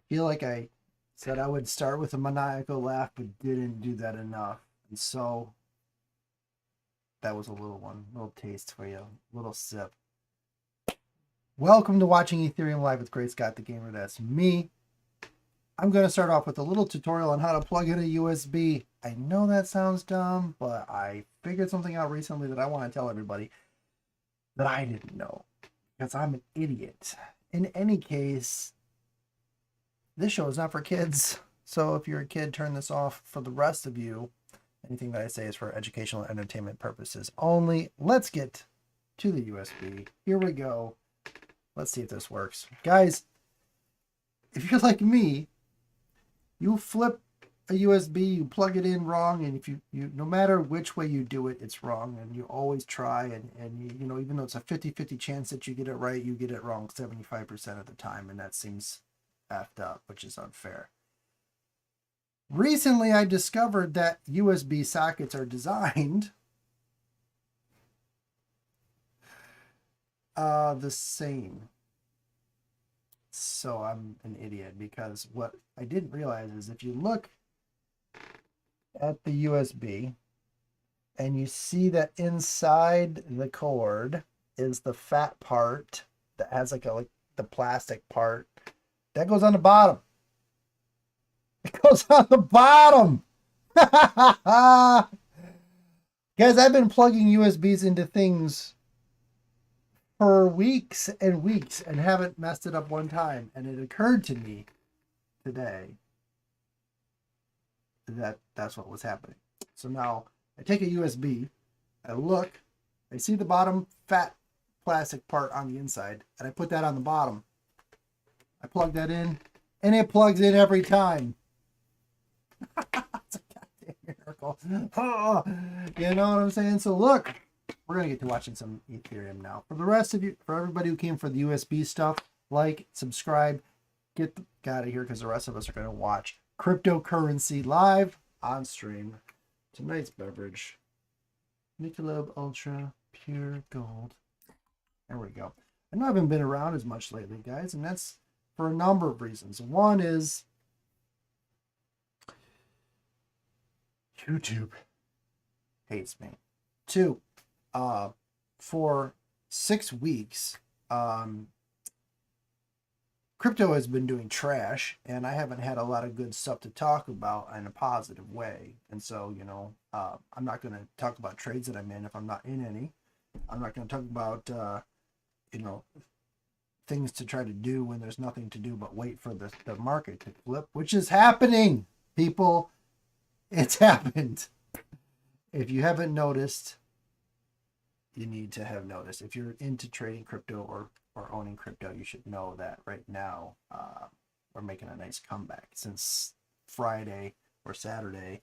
feel like I said I would start with a maniacal laugh, but didn't do that enough. And so that was a little one, little taste for you, little sip. Welcome to watching Ethereum Live with Great Scott the Gamer. That's me. I'm going to start off with a little tutorial on how to plug in a USB. I know that sounds dumb, but I figured something out recently that I want to tell everybody that I didn't know because I'm an idiot. In any case, this show is not for kids. So if you're a kid, turn this off. For the rest of you, anything that I say is for educational and entertainment purposes only. Let's get to the USB. Here we go. Let's see if this works. Guys, if you're like me, you flip a USB, you plug it in wrong, and if you no matter which way you do it, it's wrong, and you always try, and you know, even though it's a 50-50 chance that you get it right, you get it wrong 75% of the time, and that seems effed up, which is unfair. Recently, I discovered that USB sockets are designed the same. So I'm an idiot because what I didn't realize is if you look at the USB and you see that inside the cord is the fat part that has like the plastic part that goes on the bottom. It goes on the bottom. Guys, I've been plugging USBs into things for weeks and weeks and haven't messed it up one time. And it occurred to me today that that's what was happening. So now I take a USB, I look, I see the bottom fat plastic part on the inside, and I put that on the bottom. I plug that in, and it plugs in every time. It's a goddamn miracle. Oh, you know what I'm saying? So look, we're going to get to watching some Ethereum now. For the rest of you, for everybody who came for the USB stuff, like, subscribe, get out of here because the rest of us are going to watch cryptocurrency live on stream. Tonight's beverage, Michelob Ultra Pure Gold. There we go. I know I haven't been around as much lately, guys, and that's for a number of reasons. One is YouTube hates me. Two, for 6 weeks, crypto has been doing trash, and I haven't had a lot of good stuff to talk about in a positive way. And so, you know, I'm not going to talk about trades that I'm in if I'm not in any. I'm not going to talk about, you know, things to try to do when there's nothing to do but wait for the market to flip, which is happening, people. It's happened. If you haven't noticed, you need to have noticed. If you're into trading crypto or owning crypto, you should know that right now we're making a nice comeback. Since Friday or Saturday,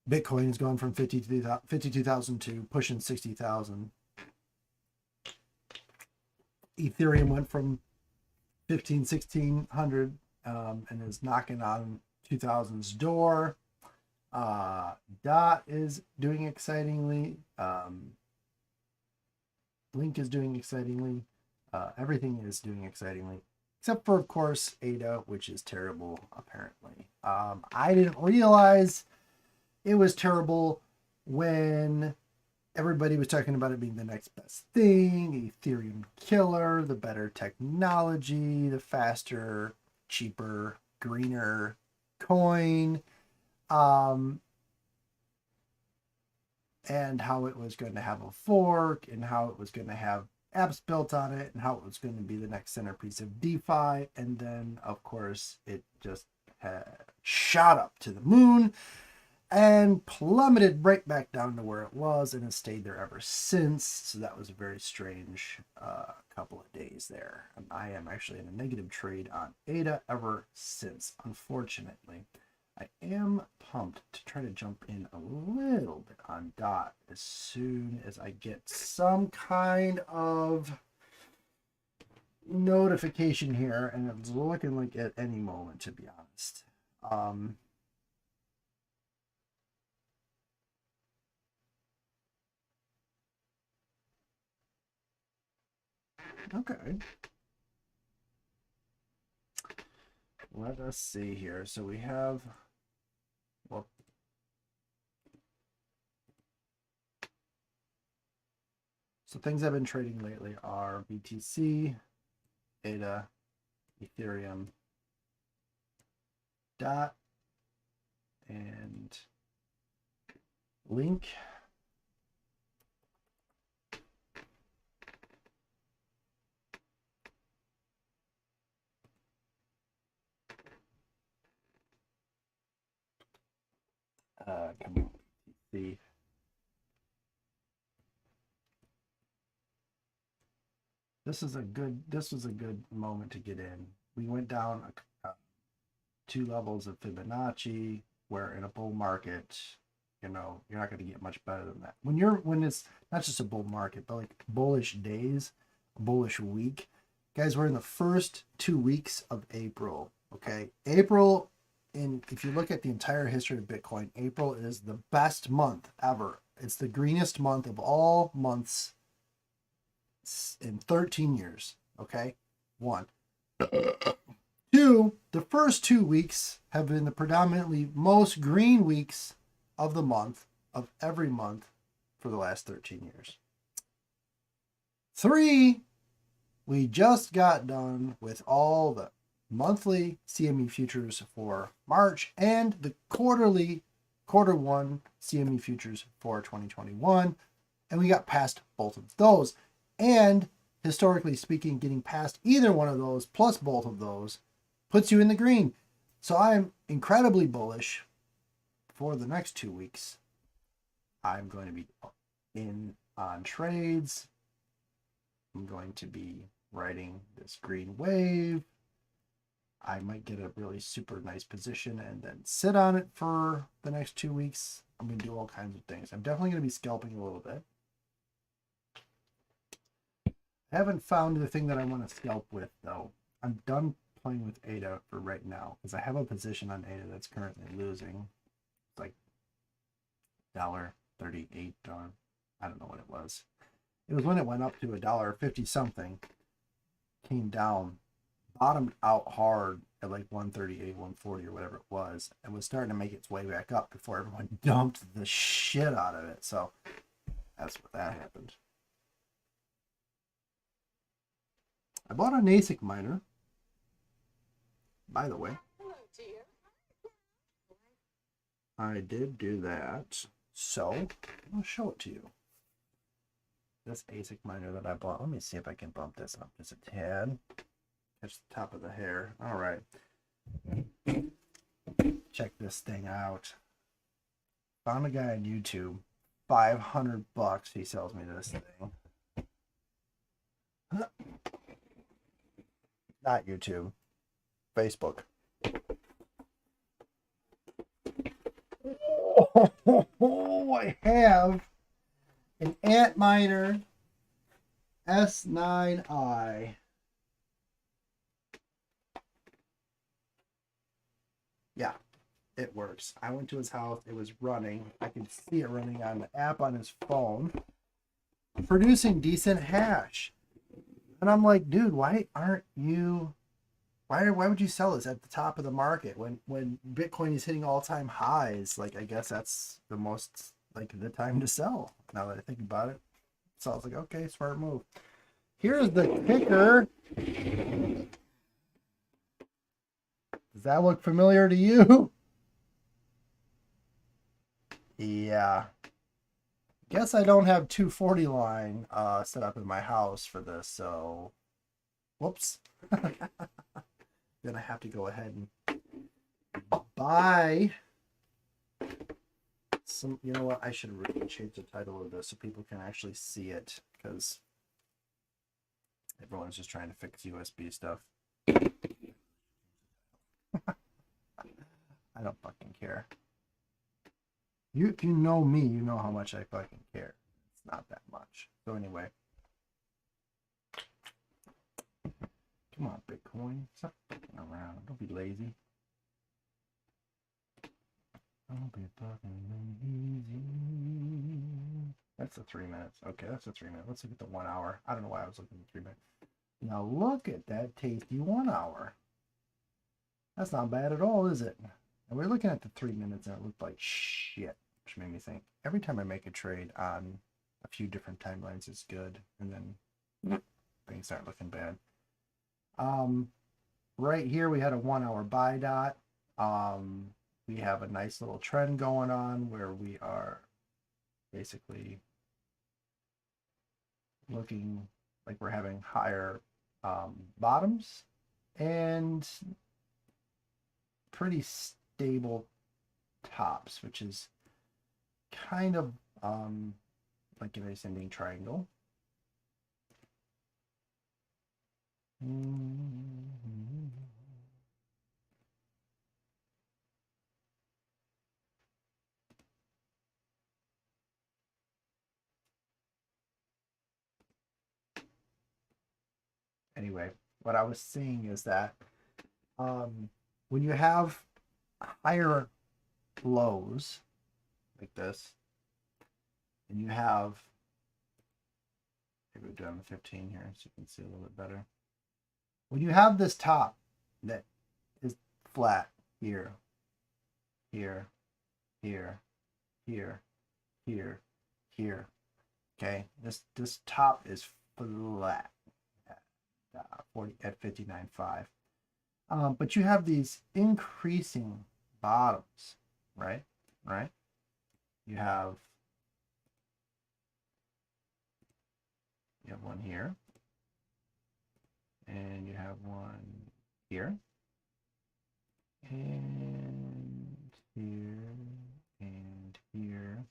Bitcoin has gone from 52,000 to pushing 60,000. Ethereum went from 1600 and is knocking on 2000's door. DOT is doing excitingly. Link is doing excitingly. Everything is doing excitingly, except for, of course, ADA, which is terrible, apparently. I didn't realize it was terrible when everybody was talking about it being the next best thing, Ethereum killer, the better technology, the faster, cheaper, greener coin, and how it was going to have a fork, and how it was going to have apps built on it, and how it was going to be the next centerpiece of DeFi. And then, of course, it just shot up to the moon and plummeted right back down to where it was, and has stayed there ever since. So that was a very strange couple of days there. And I am actually in a negative trade on ADA ever since, unfortunately. I am pumped to try to jump in a little bit on DOT as soon as I get some kind of notification here, and it's looking like at any moment, to be honest. Okay. Let us see here. So we have, well, so things I've been trading lately are BTC, ADA, Ethereum, DOT, and Link. Come on, BTC. This was a good moment to get in. We went down 2 levels of Fibonacci, where in a bull market, you're not going to get much better than that. When it's not just a bull market, but like bullish days, bullish week. Guys, we're in the first 2 weeks of April. Okay, April, if you look at the entire history of Bitcoin, April is the best month ever. It's the greenest month of all months in 13 years. Okay, 1. 2, the first 2 weeks have been the predominantly most green weeks of the month, of every month for the last 13 years. 3, we just got done with all the monthly CME futures for March and the quarter 1 CME futures for 2021. And we got past both of those. And historically speaking, getting past either one of those plus both of those puts you in the green. So I'm incredibly bullish for the next 2 weeks. I'm going to be in on trades. I'm going to be riding this green wave. I might get a really super nice position and then sit on it for the next 2 weeks. I'm going to do all kinds of things. I'm definitely going to be scalping a little bit. I haven't found the thing that I want to scalp with, though. I'm done playing with ADA for right now because I have a position on ADA that's currently losing. It's like $1.38. I don't know what it was. It was when it went up to $1.50 something, came down, bottomed out hard at like 138, 140 or whatever it was, and was starting to make its way back up before everyone dumped the shit out of it. So that's what that happened. I bought an ASIC miner, by the way. I did do that. So I'll show it to you. This ASIC miner that I bought. Let me see if I can bump this up just a tad. Catch the top of the hair. All right. Check this thing out. Found a guy on YouTube. $500 he sells me this thing. Not YouTube. Facebook. Oh, I have an Antminer S9i. Yeah, it works. I went to his house. It was running. I could see it running on the app on his phone, producing decent hash. And I'm like, dude, why would you sell this at the top of the market when Bitcoin is hitting all-time highs? Like, I guess that's the most, like, the time to sell, now that I think about it. So I was like, okay, smart move. Here's the kicker. Does that look familiar to you? Yeah. Guess I don't have 240 line set up in my house for this, so whoops. Then I have to go ahead and buy some. You know what? I should really change the title of this so people can actually see it, because everyone's just trying to fix USB stuff. I don't fucking care. If you know me, you know how much I fucking care. It's not that much. So anyway. Come on, Bitcoin. Stop fucking around. Don't be lazy. Don't be fucking lazy. That's the 3 minutes. Okay, that's the 3 minutes. Let's look at the 1 hour. I don't know why I was looking at 3 minutes. Now look at that tasty 1 hour. That's not bad at all, is it? And we're looking at the 3 minutes and it looked like shit, which made me think every time I make a trade on a few different timelines, it's good. And then things start looking bad. Right here, we had a 1 hour buy dot. We have a nice little trend going on where we are basically looking like we're having higher bottoms and pretty stable tops, which is kind of like a ascending triangle. Anyway, what I was seeing is that when you have higher lows like this, and you have, maybe we'll do on the 15 here so you can see a little bit better. When you have this top that is flat here, here, here, here, here, here, okay, this top is flat at 59.5. But you have these increasing bottoms, right? Right? You have one here, and you have one here, and here, and here.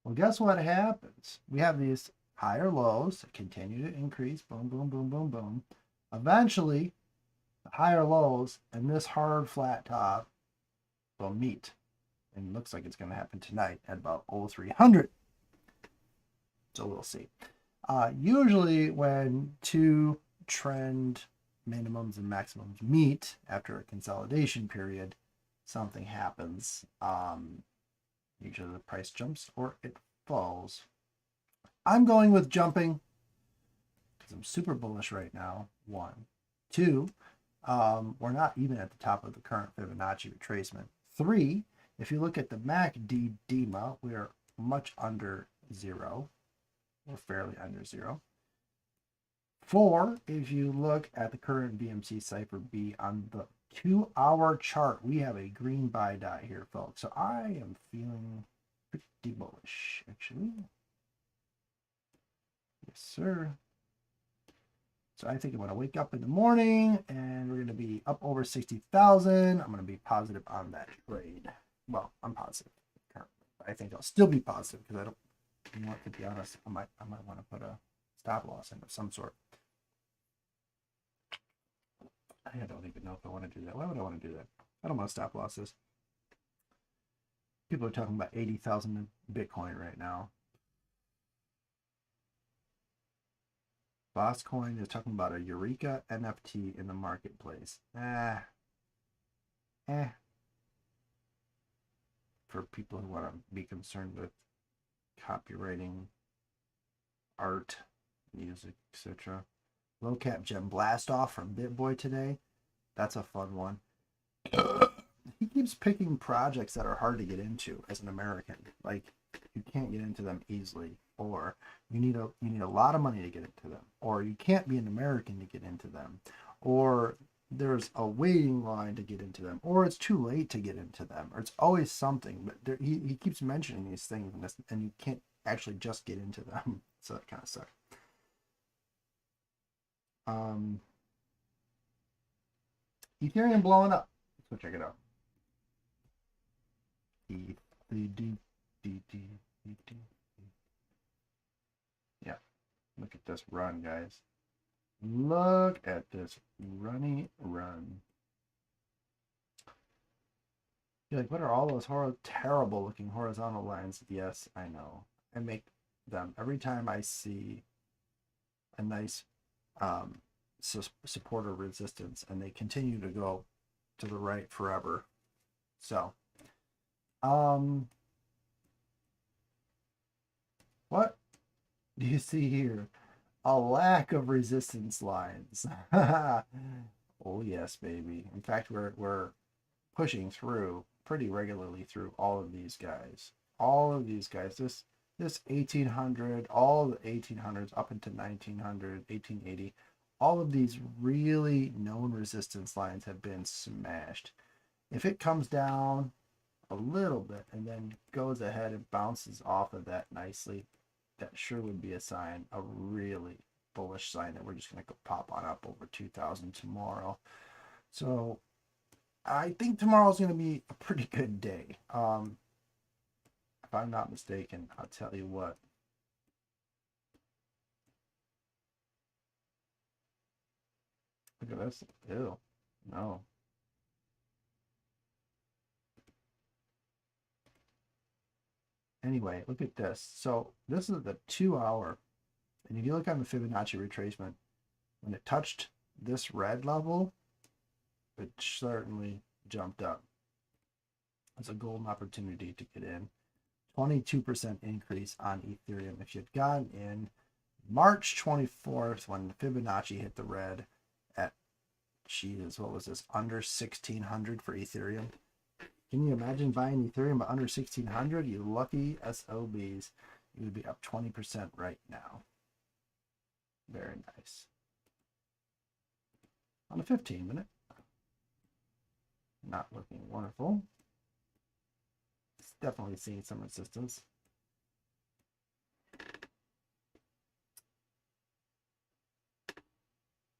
Well, guess what happens? We have these higher lows that continue to increase, boom, boom, boom, boom, boom. Eventually, the higher lows and this hard flat top will meet. And it looks like it's going to happen tonight at about 0300. So we'll see. Usually when two trend minimums and maximums meet after a consolidation period, something happens. Usually the price jumps or it falls. I'm going with jumping because I'm super bullish right now. 1. 2, we're not even at the top of the current Fibonacci retracement. 3, if you look at the MACD DEMA, we are much under 0. We're fairly under 0. 4, if you look at the current BMC Cipher B on the 2-hour chart, we have a green buy dot here, folks. So I am feeling pretty bullish, actually. Yes, sir. So I think I'm going to wake up in the morning and we're going to be up over 60,000. I'm going to be positive on that trade. Well, I'm positive currently. I think I'll still be positive because I don't want to be honest. I might want to put a stop loss in of some sort. I don't even know if I want to do that. Why would I want to do that? I don't want to stop losses. People are talking about 80,000 in Bitcoin right now. Boss Coin is talking about a Eureka NFT in the marketplace. For people who want to be concerned with copywriting, art, music, etc. Low cap gem blast off from BitBoy today. That's a fun one. He keeps picking projects that are hard to get into as an American. Like you can't get into them easily, or you need a lot of money to get into them, or you can't be an American to get into them, or there's a waiting line to get into them, or it's too late to get into them, or it's always something. But he keeps mentioning these things, and you can't actually just get into them. So that kind of sucks. Ethereum blowing up. Let's go check it out. Yeah, look at this run, guys. Look at this runny run. You're like, what are all those terrible looking horizontal lines? Yes, I know. I make them every time I see a nice support or resistance, and they continue to go to the right forever. So, what do you see here? A lack of resistance lines. Oh yes, baby. In fact, we're pushing through pretty regularly through all of these guys. All of these guys. This 1800, all the 1800s up into 1900, 1880, all of these really known resistance lines have been smashed. If it comes down a little bit and then goes ahead and bounces off of that nicely, that sure would be a sign, a really bullish sign that we're just going to go pop on up over 2000 tomorrow. So I think tomorrow's going to be a pretty good day. If I'm not mistaken, I'll tell you what. Look at this. Ew. No. Anyway, look at this. So this is the 2 hour. And if you look on the Fibonacci retracement, when it touched this red level, it certainly jumped up. It's a golden opportunity to get in. 22% increase on Ethereum. If you'd gotten in March 24th when Fibonacci hit the red at, Jesus, what was this, under 1600 for Ethereum? Can you imagine buying Ethereum at under 1600? You lucky SOBs. You would be up 20% right now. Very nice. On a 15-minute. Not looking wonderful. It's definitely seeing some resistance.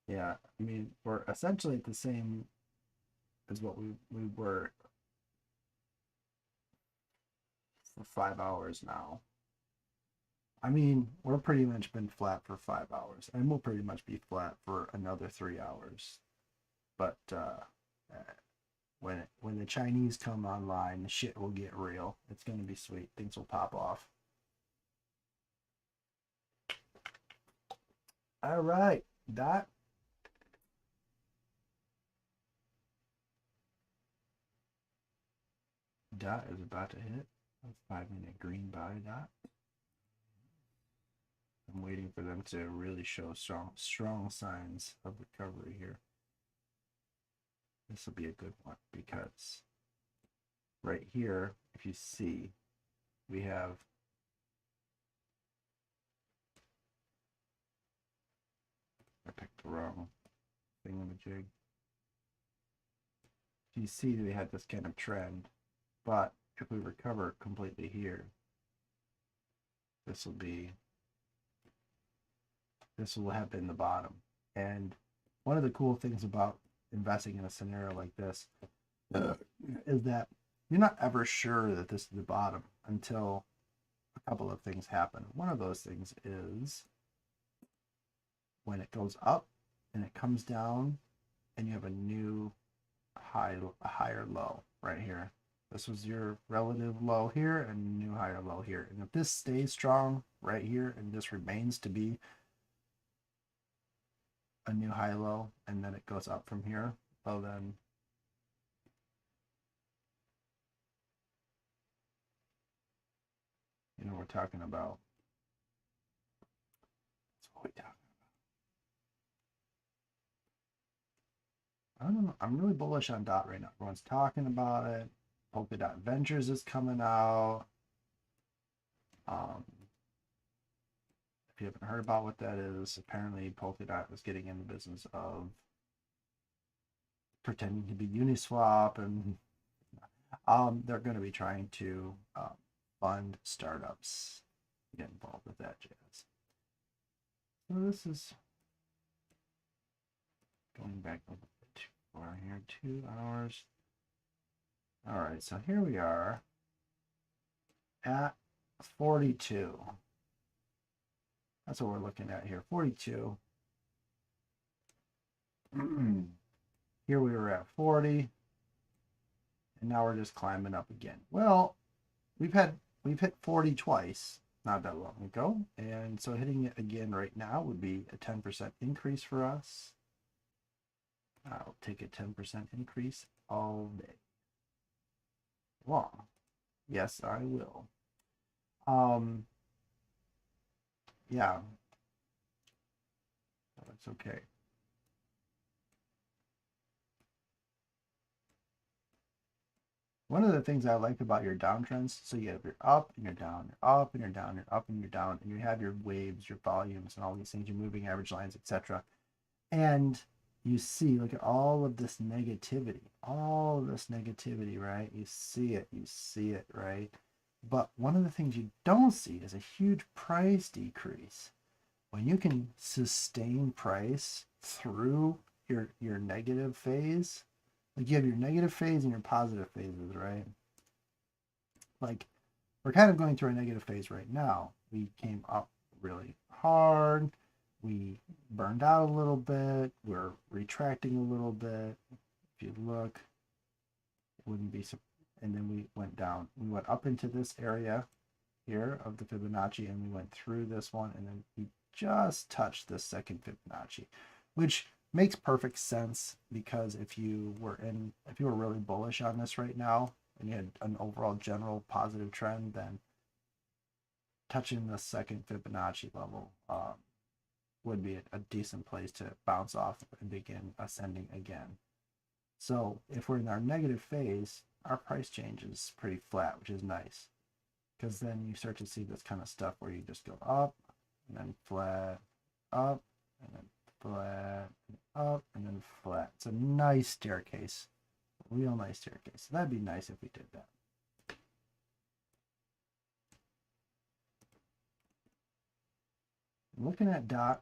Yeah, I mean, we're essentially at the same as what we were for 5 hours now. I mean, we're pretty much been flat for 5 hours, and we'll pretty much be flat for another 3 hours. But when the Chinese come online, the shit will get real. It's gonna be sweet. Things will pop off. All right, Dot. Dot is about to hit a 5-minute green buy. Dot. I'm waiting for them to really show strong signs of recovery here. This will be a good one because right here, if you see, we have I picked the wrong thingamajig. You see that we had this kind of trend, but if we recover completely here, this will have been the bottom. And one of the cool things about investing in a scenario like this is that you're not ever sure that this is the bottom until a couple of things happen. One of those things is when it goes up and it comes down and you have a new a higher low right here. This was your relative low here and new higher low here. And if this stays strong right here and this remains to be a new high low and then it goes up from here, well then you know we're talking about. That's what we're talking about. I don't know. I'm really bullish on DOT right now. Everyone's talking about it. Polkadot Ventures is coming out. If you haven't heard about what that is, apparently Polkadot is getting in the business of pretending to be Uniswap, and they're going to be trying to fund startups, get involved with that jazz. So this is going back a little bit too far here, 2 hours. All right, so here we are at 42. That's what we're looking at here, 42. Here we were at 40, and now we're just climbing up again. Well, we've hit 40 twice not that long ago, and so hitting it again right now would be a 10% increase for us. I'll take a 10% increase all day long. Yes, I will. Yeah. It's okay. One of the things I like about your downtrends, so you have your up and your down, your up and your down, your up and your down, and you have your waves, your volumes, and all these things, your moving average lines, etc. And you see, look at all of this negativity, right? You see it, right? But one of the things you don't see is a huge price decrease. When you can sustain price through your negative phase, like you have your negative phase and your positive phases, right? Like we're kind of going through a negative phase right now. We came up really hard. We burned out a little bit. We're retracting a little bit. If you look, it wouldn't be, and then we went down. We went up into this area here of the Fibonacci, and we went through this one, and then we just touched the second Fibonacci, which makes perfect sense, because if you were really bullish on this right now and you had an overall general positive trend, then touching the second Fibonacci level would be a decent place to bounce off and begin ascending again. So if we're in our negative phase, our price change is pretty flat, which is nice, because then you start to see this kind of stuff where you just go up and then flat, up and then flat, up and then flat. It's a nice staircase, real nice staircase. So that'd be nice if we did that. Looking at DOT,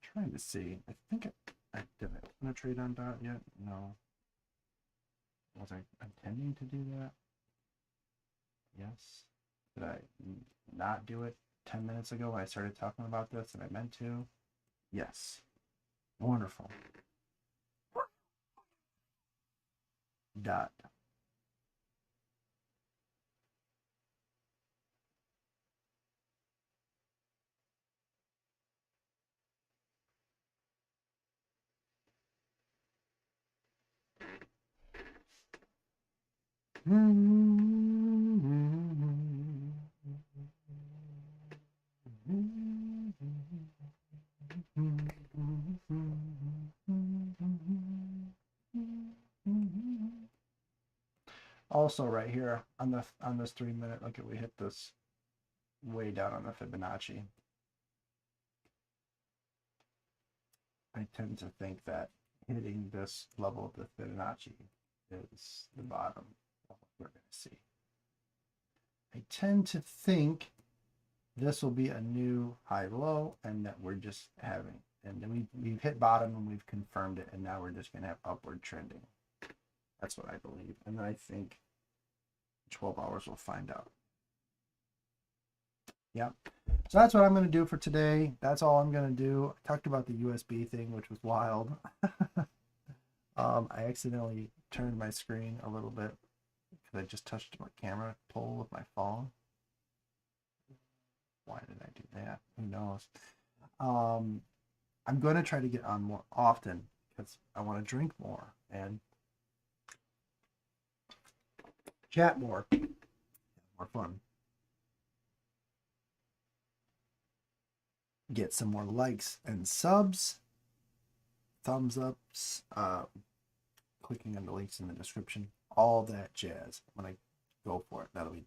trying to see. I think I didn't open a trade on DOT yet. No. Was I intending to do that? Yes. Did I not do it 10 minutes ago when I started talking about this and I meant to? Yes. Wonderful. DOT. Also, right here on this 3 minute, look at, we hit this way down on the Fibonacci. I tend to think that hitting this level of the Fibonacci is the bottom of what we're going to see. I tend to think this will be a new high low, and that we're just having, and then we've hit bottom and we've confirmed it, and now we're just going to have upward trending. That's what I believe. And then I think 12 hours we'll find out. Yeah. So that's what I'm going to do for today. That's all I'm going to do. I talked about the USB thing, which was wild. I accidentally turned my screen a little bit because I just touched my camera pole with my phone. Why did I do that? Who knows? I'm going to try to get on more often because I want to drink more and chat more. More fun. Get some more likes and subs, thumbs ups, clicking on the links in the description, all that jazz. When I go for it, that'll be